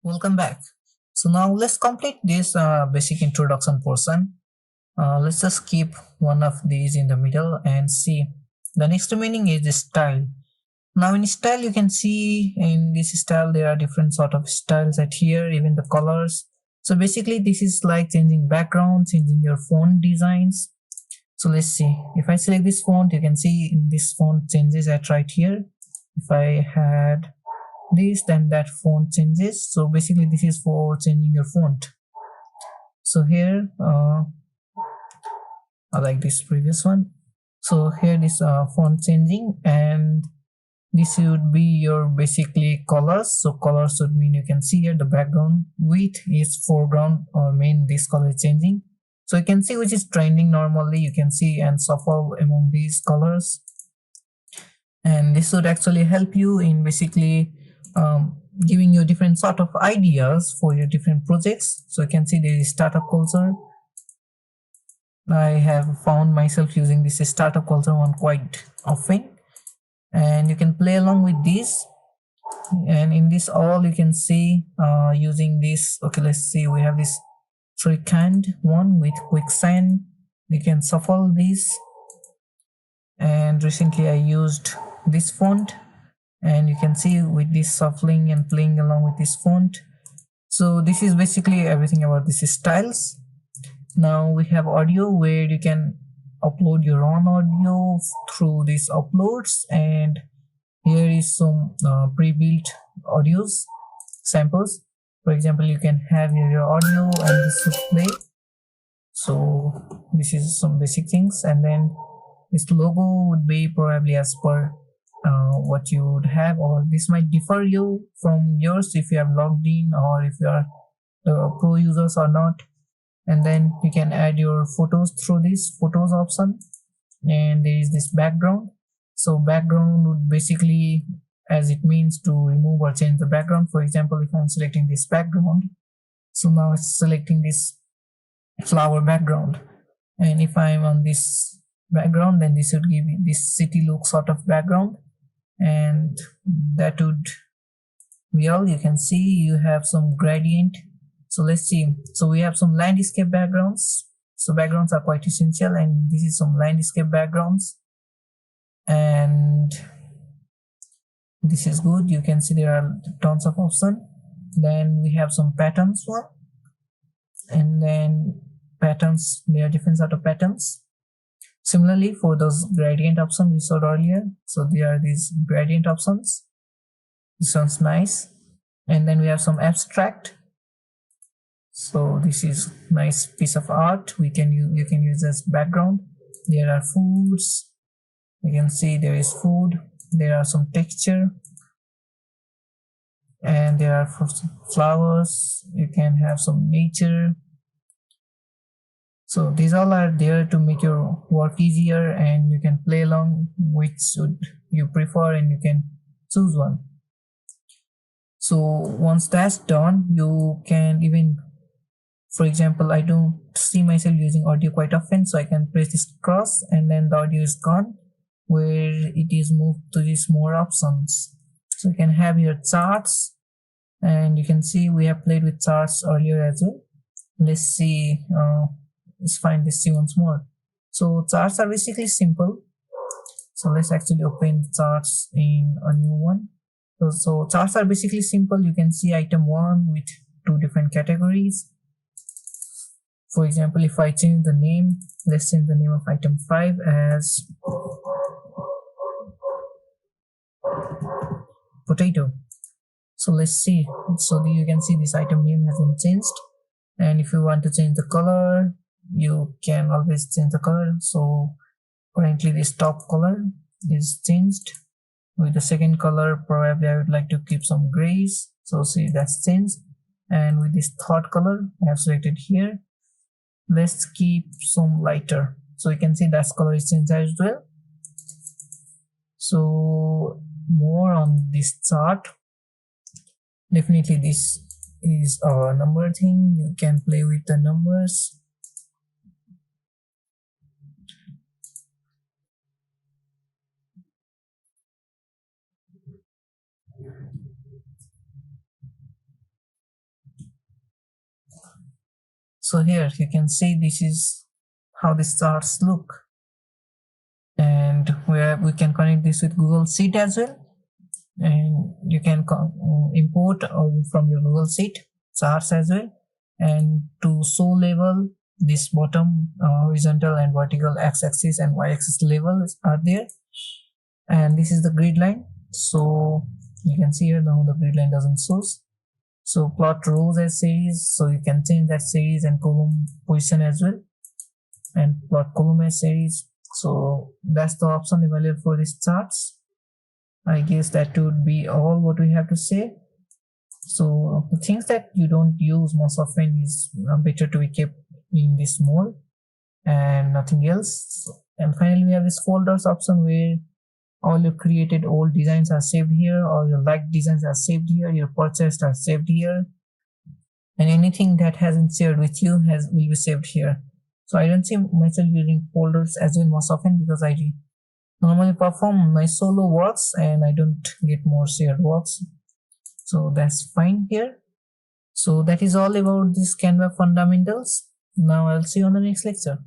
Welcome back. So now let's complete this basic introduction portion. Let's just keep one of these in the middle and see. The next meaning is the style. Now in style you can see in this style there are different sort of styles at here, even the colors. So basically this is like changing background, changing your font designs. So let's see. If I select this font, you can see in this font changes at right here. If I had this, then that font changes. So basically this is for changing your font. So here I like this previous one. So here this font changing, and this would be your basically colors. So colors would mean you can see here the background width is foreground or main, this color is changing. So you can see which is trending normally, you can see and shuffle among these colors, and this would actually help you in basically giving you different sort of ideas for your different projects. So you can see there is startup culture. I have found myself using this startup culture one quite often, and you can play along with this. And in this all you can see using this. Okay, let's see, we have this three-kind one with quicksand. We can shuffle this, and recently I used this font, and you can see with this shuffling and playing along with this font. So this is basically everything about this styles. Now we have audio, where you can upload your own audio through these uploads, and here is some pre-built audios samples. For example, you can have your audio and this would play. So this is some basic things, and then this logo would be probably as per what you would have, or this might differ you from yours if you have logged in or if you are pro users or not. And then you can add your photos through this photos option, and there is this background. So background would basically, as it means, to remove or change the background. For example, if I'm selecting this background, so now it's selecting this flower background, and if I'm on this background, then this would give me this city look sort of background, and that would be all. You can see you have some gradient. So let's see. So we have some landscape backgrounds. So backgrounds are quite essential, and this is some landscape backgrounds, and this is good. You can see there are tons of options. Then we have some patterns one, and then patterns, there are different sort of patterns. Similarly, for those gradient options we saw earlier, so there are these gradient options. This one's nice. And then we have some abstract. So this is nice piece of art. We can you can use as background. There are foods. You can see there is food. There are some texture, and there are flowers. You can have some nature. So these all are there to make your work easier, and you can play along which would you prefer, and you can choose one. So once that's done, you can even, for example, I don't see myself using audio quite often, so I can press this cross, and then the audio is gone, where it is moved to these more options. So you can have your charts, and you can see we have played with charts earlier as well. Let's see, it's fine, let's see once more. So charts are basically simple. So let's actually open the charts in a new one. So charts are basically simple. You can see item 1 with 2 different categories. For example, if I change the name, let's change the name of item 5 as potato. So let's see. So you can see this item name has been changed, and if you want to change the color, you can always change the color. So currently this top color is changed. With the second color, probably I would like to keep some grays. So see, that's changed. And with this third color I have selected here, let's keep some lighter. So you can see that color is changed as well. So more on this chart, definitely this is a number thing. You can play with the numbers. So here you can see this is how the charts look, and where we can connect this with Google Sheet as well, and you can import from your Google Sheet charts as well. And to show level, this bottom horizontal and vertical x-axis and y-axis levels are there, and this is the grid line. So you can see here now the grid line doesn't show. So plot rows as series, so you can change that series and column position as well, and plot column as series. So that's the option available for these charts. I guess that would be all what we have to say. So the things that you don't use most often is better to be kept in this mode and nothing else. And finally we have this folders option where all your created old designs are saved here, or your liked designs are saved here, your purchased are saved here, and anything that hasn't shared with you will be saved here. So I don't see myself using folders as well most often, because I normally perform my solo works and I don't get more shared works. So that's fine here. So that is all about this Canva fundamentals. Now I'll see you on the next lecture.